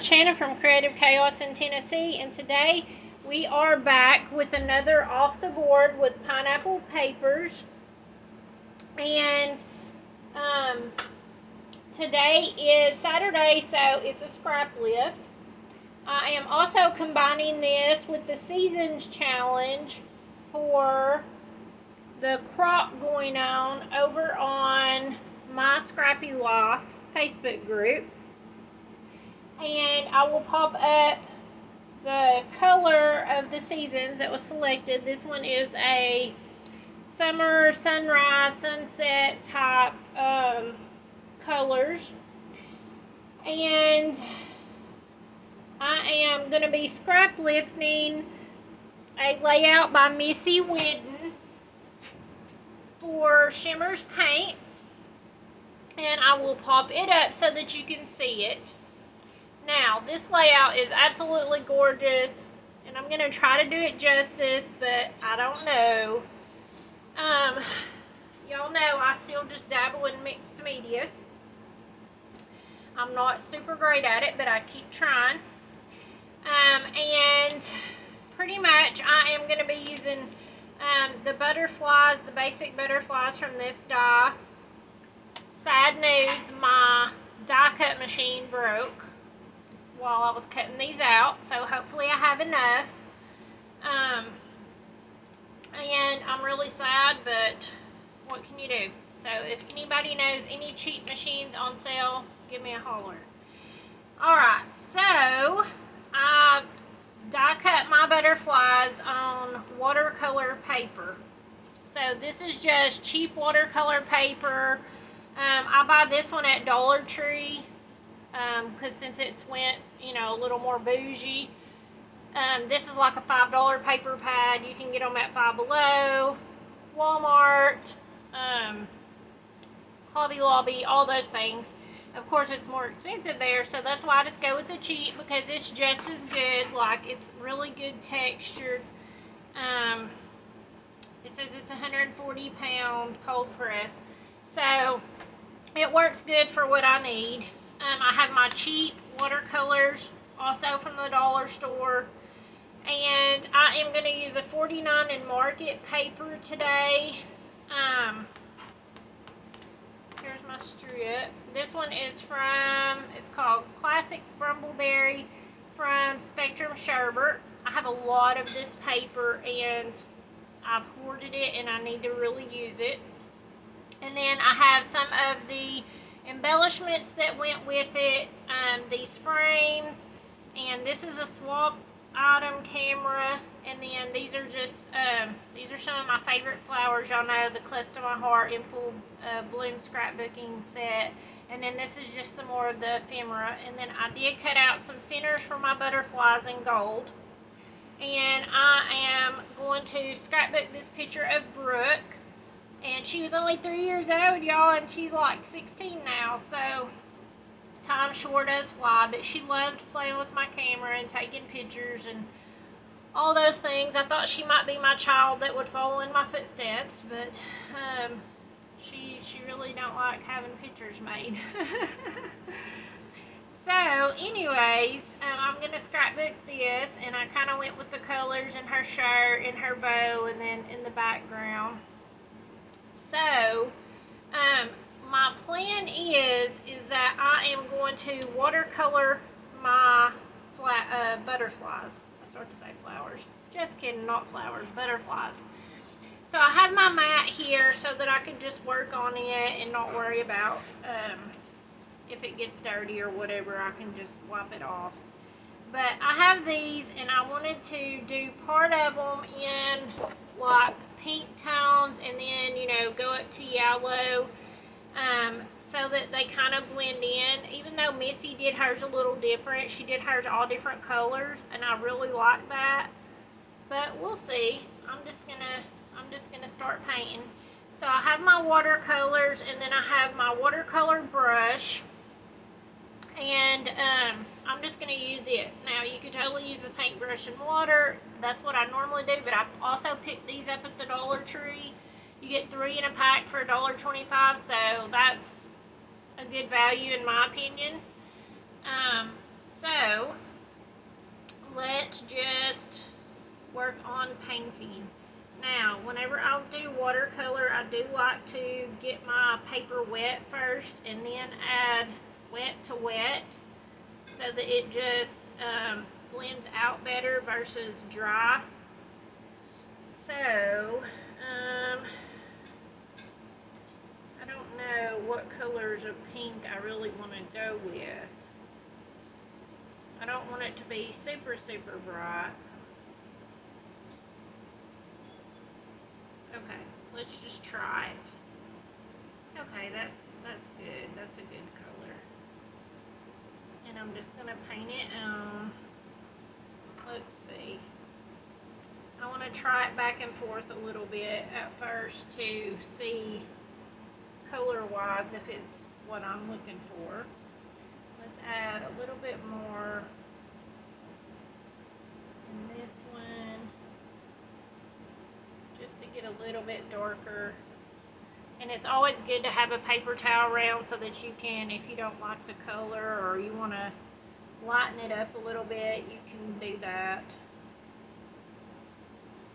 Shanna from Creative Chaos in Tennessee, and today we are back with another off the board with pineapple papers. And today is Saturday, so it's a scrap lift. I am also combining this with the Seasons Challenge for the crop going on over on my Scrappy Life Facebook group. And I will pop up the color of the seasons that was selected. This one is a summer, sunrise, sunset type colors. And I am going to be scrap lifting a layout by Missy Whidden for Shimmer's Paints. And I will pop it up so that you can see it. Now, this layout is absolutely gorgeous, and I'm going to try to do it justice, but I don't know. Y'all know I still just dabble in mixed media. I'm not super great at it, but I keep trying. And pretty much I am going to be using the butterflies, the basic butterflies from this die. Sad news, my die cut machine broke while I was cutting these out, so hopefully I have enough. And I'm really sad, but what can you do? So if anybody knows any cheap machines on sale, give me a holler. Alright, so I die cut my butterflies on watercolor paper. So this is just cheap watercolor paper. I buy this one at Dollar Tree. Because since it's went, a little more bougie. This is like a $5 paper pad. You can get them at Five Below, Walmart, Hobby Lobby, all those things. Of course, it's more expensive there, so that's why I just go with the cheap, because it's just as good. Like, it's really good textured. It says it's 140-pound cold press. So, it works good for what I need. I have my cheap watercolors also from the dollar store, and I am going to use a 49 in Market paper today. Here's my strip. This one is from, it's called Classics Brumbleberry from Spectrum Sherbert. I have a lot of this paper, and I've hoarded it, and I need to really use it. And then I have some of the embellishments that went with it, these frames, and this is a swap item camera, and then these are just these are some of my favorite flowers. Y'all know the Close to My Heart in full bloom scrapbooking set, and then this is just some more of the ephemera. And then I did cut out some centers for my butterflies in gold, and I am going to scrapbook this picture of Brooke. And she was only 3 years old, y'all, and she's like 16 now, so time sure does fly. But she loved playing with my camera and taking pictures and all those things. I thought she might be my child that would follow in my footsteps, but she really don't like having pictures made. So, anyways, I'm going to scrapbook this, and I kind of went with the colors in her shirt and her bow, and then in the background. So, my plan is that I am going to watercolor my butterflies. I started to say flowers. Just kidding, not flowers, butterflies. So I have my mat here so that I can just work on it and not worry about if it gets dirty or whatever. I can just wipe it off. But I have these, and I wanted to do part of them in like pink tones, and then go up to yellow, so that they kind of blend in. Even though Missy did hers a little different, she did hers all different colors, and I really like that. But we'll see. I'm just gonna start painting. So I have my watercolors, and then I have my watercolor brush, and I'm just going to use it. Now, you could totally use a paintbrush and water. That's what I normally do, but I also picked these up at the Dollar Tree. You get 3 in a pack for $1.25, so that's a good value in my opinion. So let's just work on painting. Now, whenever I'll do watercolor, I do like to get my paper wet first and then add wet to wet so that it just blends out better versus dry. So, I don't know what colors of pink I really want to go with. I don't want it to be super, super bright. Okay, let's just try it. Okay, that's good. That's a good color. And I'm just going to paint it on. Let's see. I want to try it back and forth a little bit at first to see color-wise if it's what I'm looking for. Let's add a little bit more in this one, just to get a little bit darker. And it's always good to have a paper towel around so that you can, if you don't like the color or you want to lighten it up a little bit, you can do that.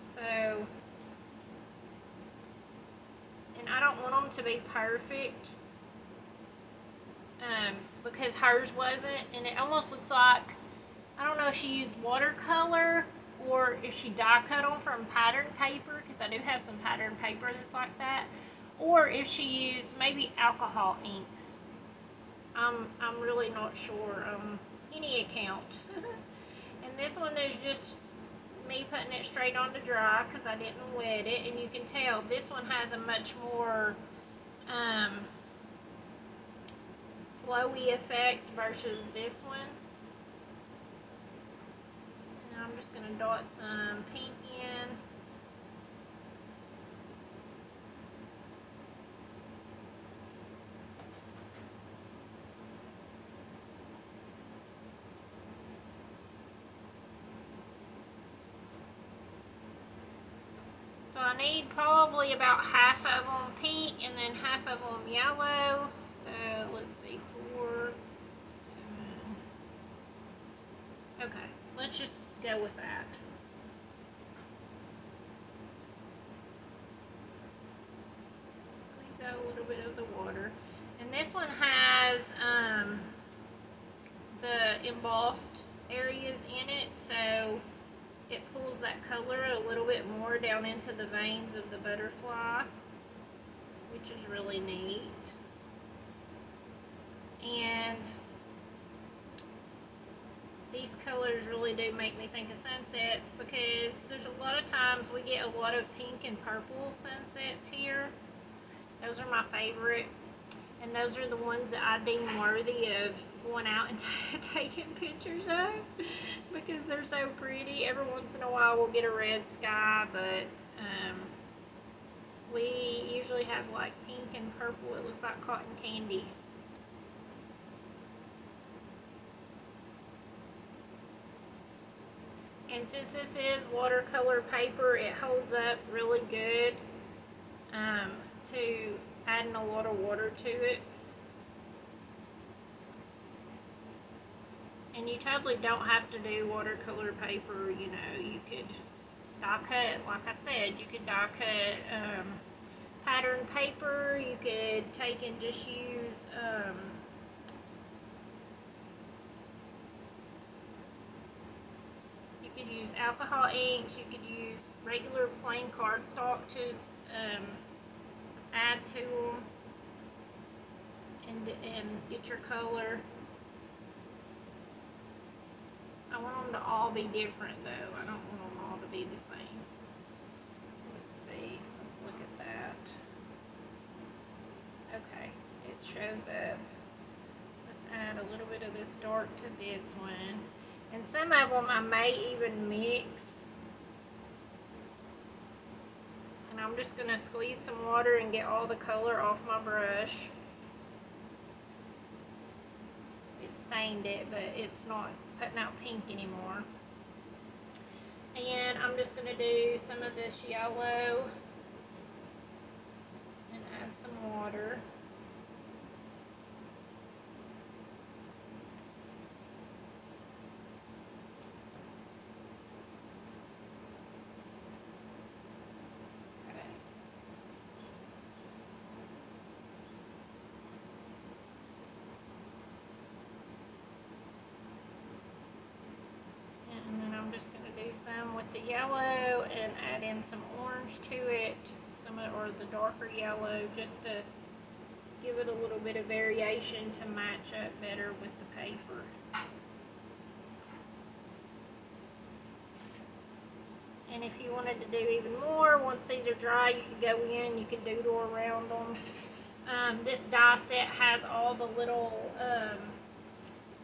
So, and I don't want them to be perfect because hers wasn't, and it almost looks like, I don't know if she used watercolor or if she die cut them from pattern paper, because I do have some pattern paper that's like that, or if she used maybe alcohol inks. I'm really not sure on any account. And this one is just me putting it straight on to dry because I didn't wet it, and you can tell this one has a much more flowy effect versus this one. And I'm just going to dot some pink in. So I need probably about half of them pink and then half of them yellow. So let's see, 4, 7. Okay, let's just go with that. Squeeze out a little bit of the water. And this one has the embossed areas in it, so it pulls that color a little bit more down into the veins of the butterfly, which is really neat. And these colors really do make me think of sunsets, because there's a lot of times we get a lot of pink and purple sunsets here. Those are my favorite, and those are the ones that I deem worthy of going out and taking pictures of because they're so pretty. Every once in a while we'll get a red sky, but we usually have like pink and purple. It looks like cotton candy. And since this is watercolor paper, it holds up really good to adding a lot of water to it. And you totally don't have to do watercolor paper, you know. You could die cut, like I said, you could die cut pattern paper. You could take and just use you could use alcohol inks. You could use regular plain cardstock to add to them and get your color. I want them to all be different though. I don't want them all to be the same. Let's see. Let's look at that. Okay, it shows up. Let's add a little bit of this dark to this one. And some of them I may even mix. And I'm just going to squeeze some water and get all the color off my brush. It stained it, but it's not putting out pink anymore. And I'm just going to do some of this yellow and add some water. some with the yellow and add in some orange to it, or the darker yellow, just to give it a little bit of variation to match up better with the paper. And if you wanted to do even more, once these are dry, you could go in, you could doodle around them. This die set has all the little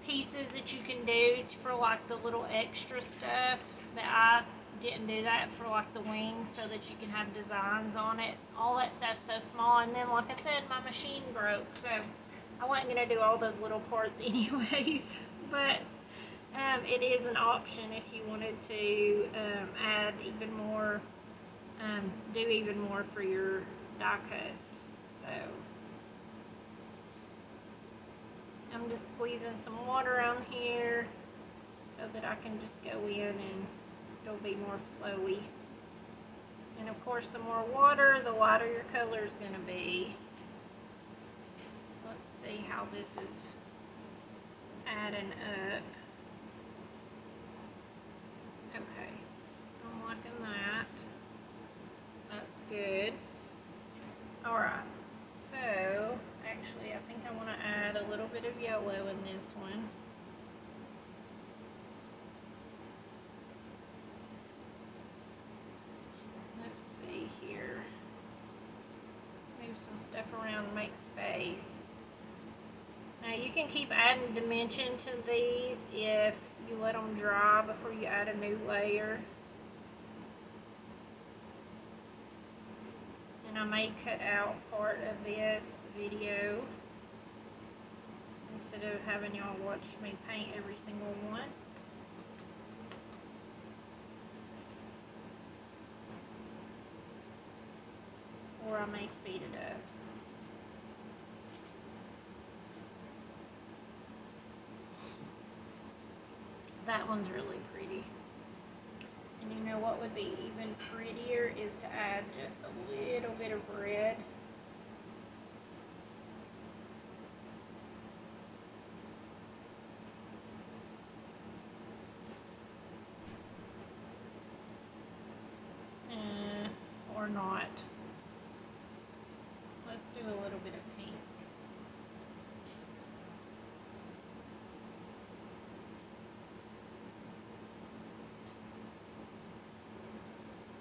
pieces that you can do for like the little extra stuff, but I didn't do that for like the wings so that you can have designs on it. All that stuff's so small, and then like I said, my machine broke, so I wasn't going to do all those little parts anyways. But it is an option if you wanted to add even more, do even more for your die cuts. So I'm just squeezing some water on here so that I can just go in and it'll be more flowy. And of course, the more water, the lighter your color is going to be. Let's see how this is adding up. Okay, I'm liking that. That's good. Alright, so actually I think I want to add a little bit of yellow in this one. Let's see here. Move some stuff around and make space. Now you can keep adding dimension to these if you let them dry before you add a new layer. And I may cut out part of this video instead of having y'all watch me paint every single one. Or I may speed it up. That one's really pretty. And you know what would be even prettier is to add just a little bit of red. Or not. Let's do a little bit of pink.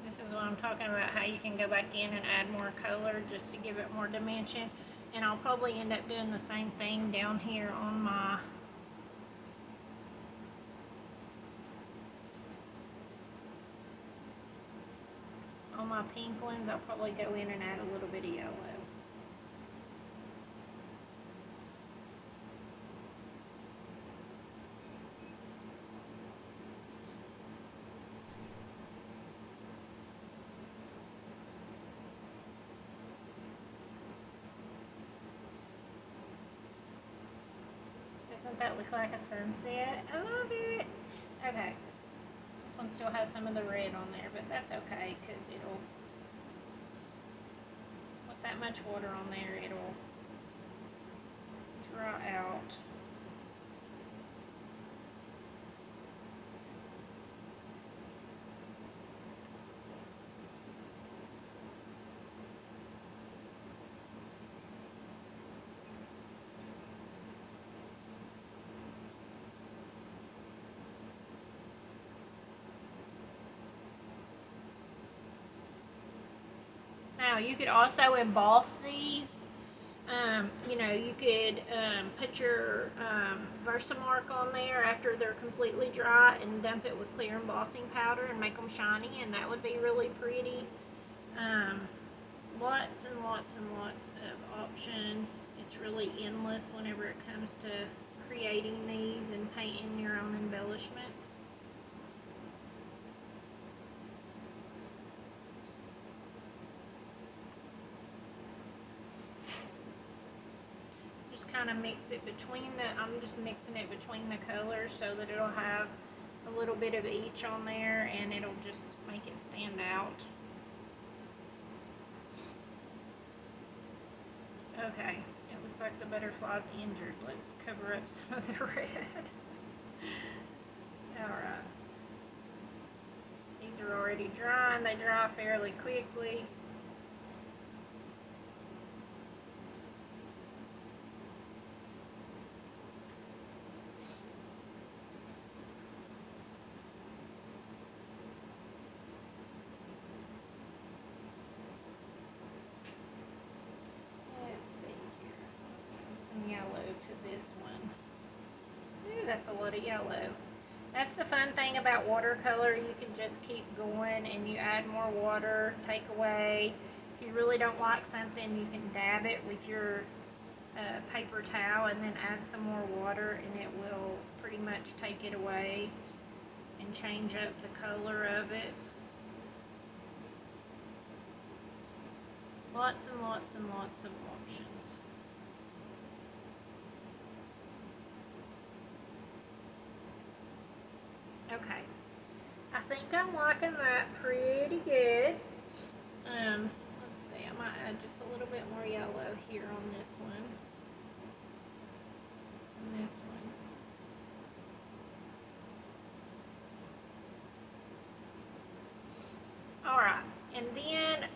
This is what I'm talking about, how you can go back in and add more color just to give it more dimension. And I'll probably end up doing the same thing down here on my pink ones. I'll probably go in and add a little bit of yellow. Doesn't that look like a sunset? I love it. Okay. This one still has some of the red on there, but that's okay because it'll, with that much water on there, it'll dry out. Now you could also emboss these. You know, you could put your Versamark on there after they're completely dry and dump it with clear embossing powder and make them shiny, and that would be really pretty. Lots and lots and lots of options. It's really endless whenever it comes to creating these and painting your own embellishments. Kind of mix it between I'm just mixing it between the colors so that it'll have a little bit of each on there and it'll just make it stand out. Okay, it looks like the butterfly's injured. Let's cover up some of the red. Alright. are already dry and they dry fairly quickly. Let's see here. Let's add some yellow to this one. Ooh, that's a lot of yellow. That's the fun thing about watercolor. You can just keep going and you add more water, take away. If you really don't like something, you can dab it with your paper towel and then add some more water and it will pretty much take it away and change up the color of it. Lots and lots and lots of options. Okay, I think I'm liking that pretty good. Let's see, I might add just a little bit more yellow here on this one. And this one. Alright, and then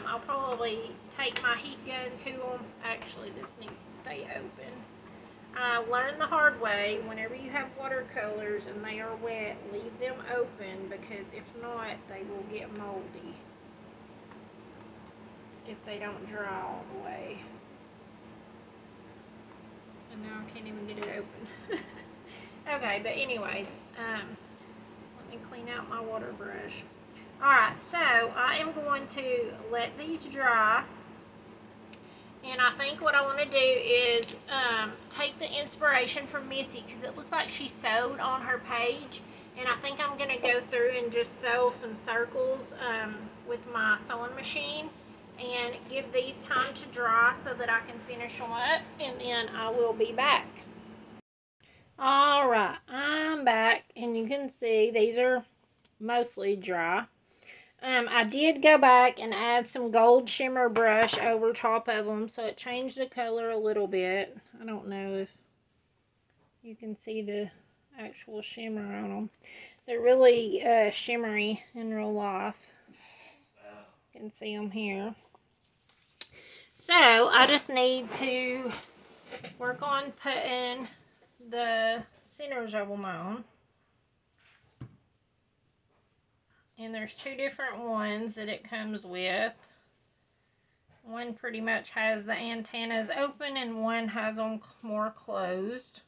I'll probably take my heat gun to them. Actually, this needs to stay open. I learned the hard way, whenever you have watercolors and they are wet, leave them open because if not, they will get moldy if they don't dry all the way. And now I can't even get it open. Okay, but anyways, let me clean out my water brush. Alright, so I am going to let these dry. And I think what I want to do is take the inspiration from Missy because it looks like she sewed on her page. And I think I'm going to go through and just sew some circles with my sewing machine and give these time to dry so that I can finish them up. And then I will be back. Alright, I'm back. And you can see these are mostly dry. I did go back and add some gold shimmer brush over top of them, so it changed the color a little bit. I don't know if you can see the actual shimmer on them. They're really shimmery in real life. You can see them here. So, I just need to work on putting the centers of them on. And there's two different ones that it comes with. One pretty much has the antennas open and one has them more closed,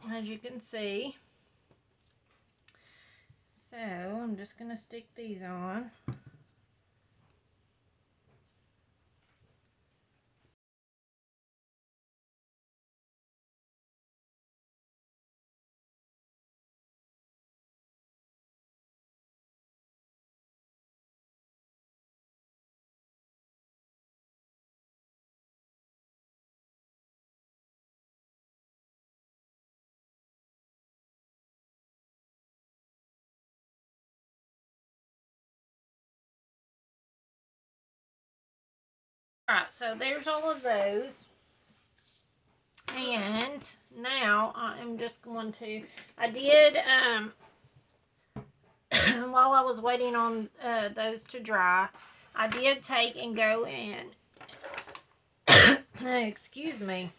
as you can see. So I'm just going to stick these on. Alright, so there's all of those. And now I am just going to, I did, while I was waiting on those to dry, I did take and go in, excuse me,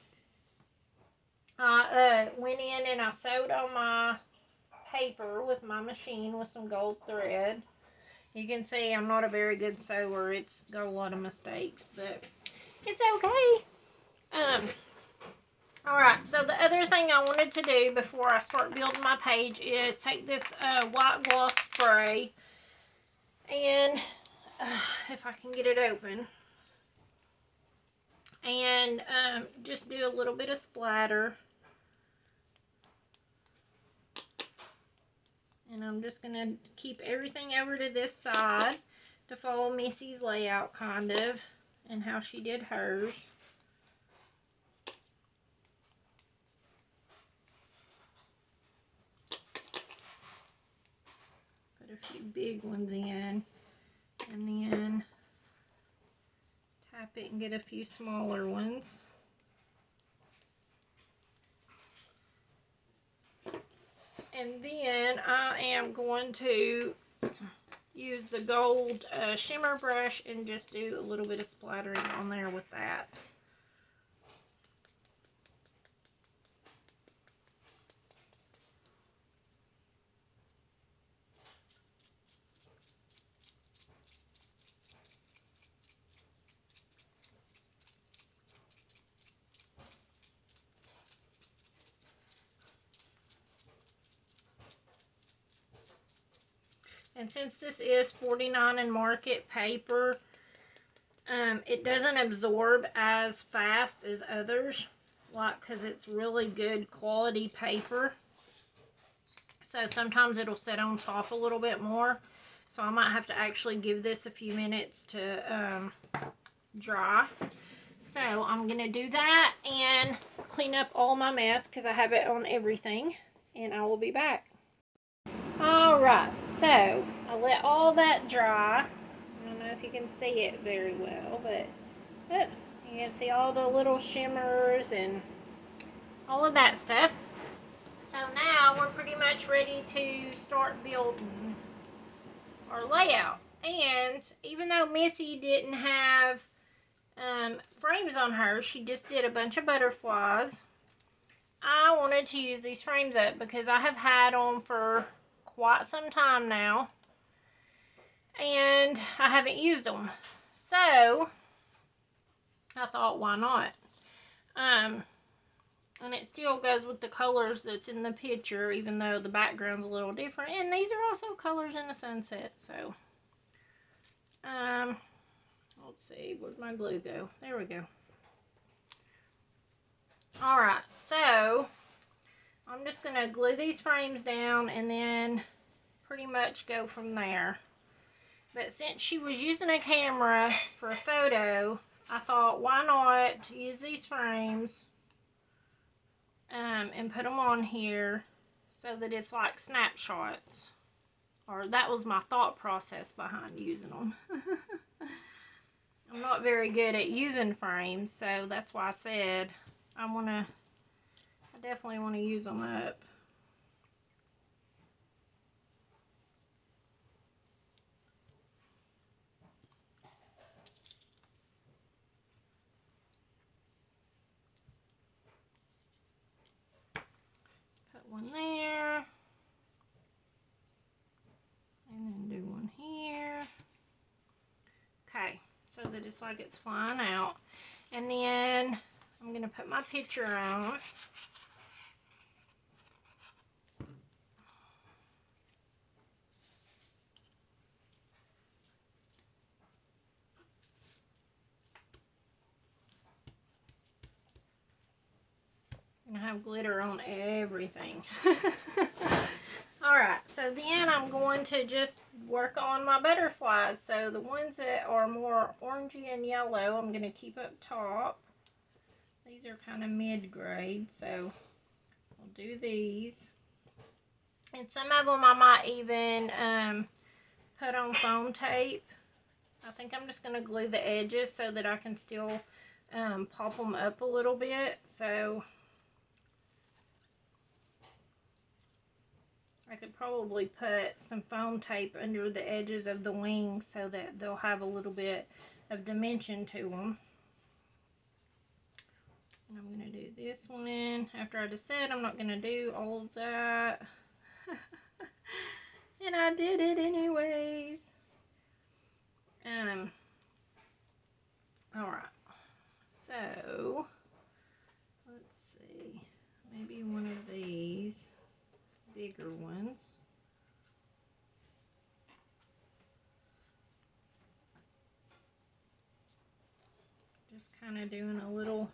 I went in and I sewed on my paper with my machine with some gold thread. You can see I'm not a very good sewer. It's got a lot of mistakes, but it's okay. Alright, so the other thing I wanted to do before I start building my page is take this white gloss spray and, if I can get it open, and just do a little bit of splatter. And I'm just going to keep everything over to this side to follow Missy's layout, kind of, and how she did hers. Put a few big ones in, and then tap it and get a few smaller ones. And then I am going to use the gold shimmer brush and just do a little bit of splattering on there with that. And since this is 49 and market paper, it doesn't absorb as fast as others, like, because it's really good quality paper. So sometimes it'll sit on top a little bit more. So I might have to actually give this a few minutes to dry. So I'm going to do that and clean up all my mess because I have it on everything. And I will be back. Alright, so I let all that dry. I don't know if you can see it very well, but oops, you can see all the little shimmers and all of that stuff. So now we're pretty much ready to start building our layout. And even though Missy didn't have frames on her, she just did a bunch of butterflies. I wanted to use these frames up because I have had them for quite some time now and I haven't used them, so I thought, why not? And it still goes with the colors that's in the picture, even though the background's a little different, and these are also colors in the sunset. So let's see, where'd my glue go? There we go. Alright, so I'm just gonna glue these frames down and then pretty much go from there. But since she was using a camera for a photo, I thought, why not use these frames and put them on here so that it's like snapshots. Or that was my thought process behind using them. I'm not very good at using frames, so that's why I said I definitely want to use them up. Put one there. And then do one here. Okay, so that it's like it's flying out. And then I'm going to put my picture on. I have glitter on everything. Alright, so then I'm going to just work on my butterflies. So the ones that are more orangey and yellow, I'm going to keep up top. These are kind of mid-grade, so I'll do these. And some of them I might even put on foam tape. I think I'm just going to glue the edges so that I can still pop them up a little bit. So I could probably put some foam tape under the edges of the wings so that they'll have a little bit of dimension to them. And I'm going to do this one after I just said I'm not going to do all of that. And I did it anyways. Alright. So, let's see. Maybe one of these bigger ones. Just kind of doing a little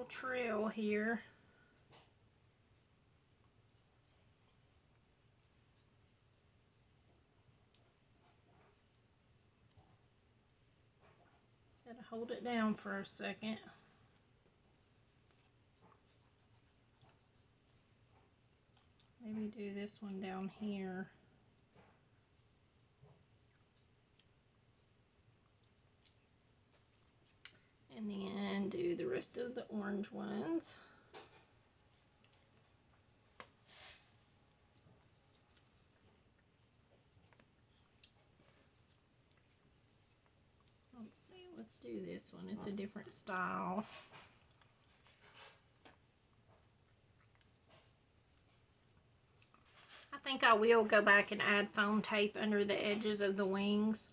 trail here. Gotta hold it down for a second. Maybe do this one down here. And then do the rest of the orange ones. let's do this one. It's a different style. I think I will go back and add foam tape under the edges of the wings.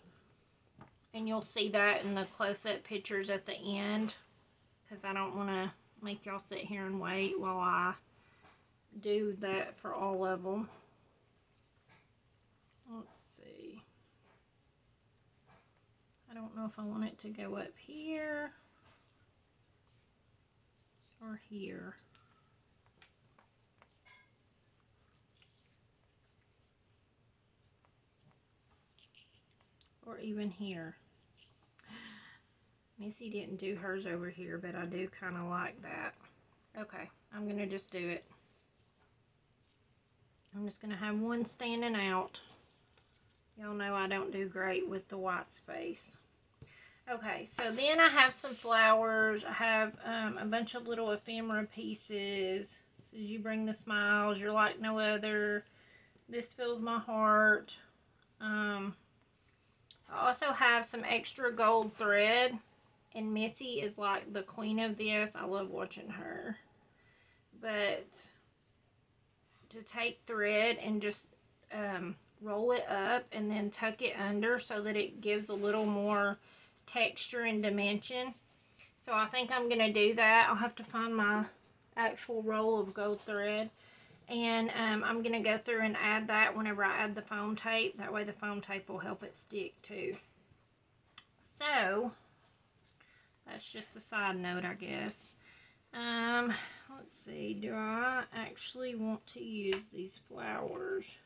And you'll see that in the close-up pictures at the end. Because I don't want to make y'all sit here and wait while I do that for all of them. Let's see. I don't know if I want it to go up here or here. Or even here. Missy didn't do hers over here, but I do kind of like that. Okay, I'm going to just do it. I'm just going to have one standing out. Y'all know I don't do great with the white space. Okay, so then I have some flowers. I have a bunch of little ephemera pieces. This is You Bring the Smiles, You're Like No Other, This Fills My Heart. I also have some extra gold thread, and Missy is like the queen of this. I love watching her. But to take thread and just roll it up and then tuck it under so that it gives a little more texture and dimension. So I think I'm going to do that. I'll have to find my actual roll of gold thread. And I'm going to go through and add that whenever I add the foam tape. That way the foam tape will help it stick too. So, that's just a side note, I guess. Let's see. Do I actually want to use these flowers?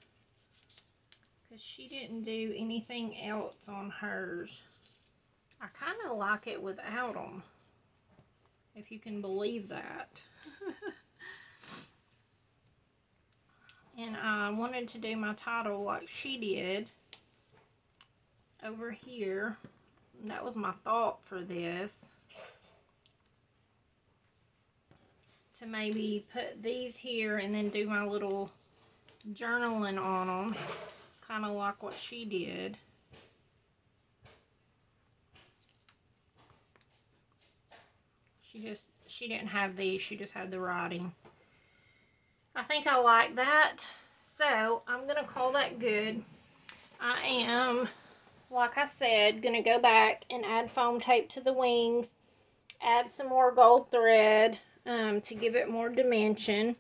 Because she didn't do anything else on hers. I kind of like it without them. If you can believe that. And I wanted to do my title like she did over here. And that was my thought for this. To maybe put these here and then do my little journaling on them. Kind of like what she did. She didn't have these, she just had the writing. I think I like that. So, I'm going to call that good. I am, like I said, going to go back and add foam tape to the wings. Add some more gold thread to give it more dimension.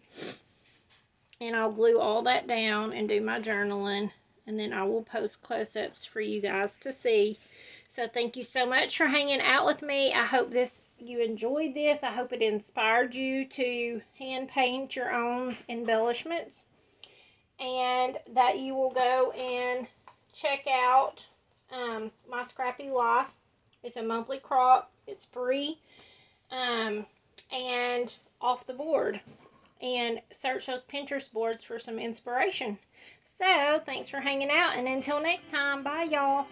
And I'll glue all that down and do my journaling. And then I will post close-ups for you guys to see. So thank you so much for hanging out with me. I hope you enjoyed this. I hope it inspired you to hand paint your own embellishments. And that you will go and check out My Scrappy Life. It's a monthly crop. It's free. And off the board. And search those Pinterest boards for some inspiration. So, thanks for hanging out, and until next time, bye y'all.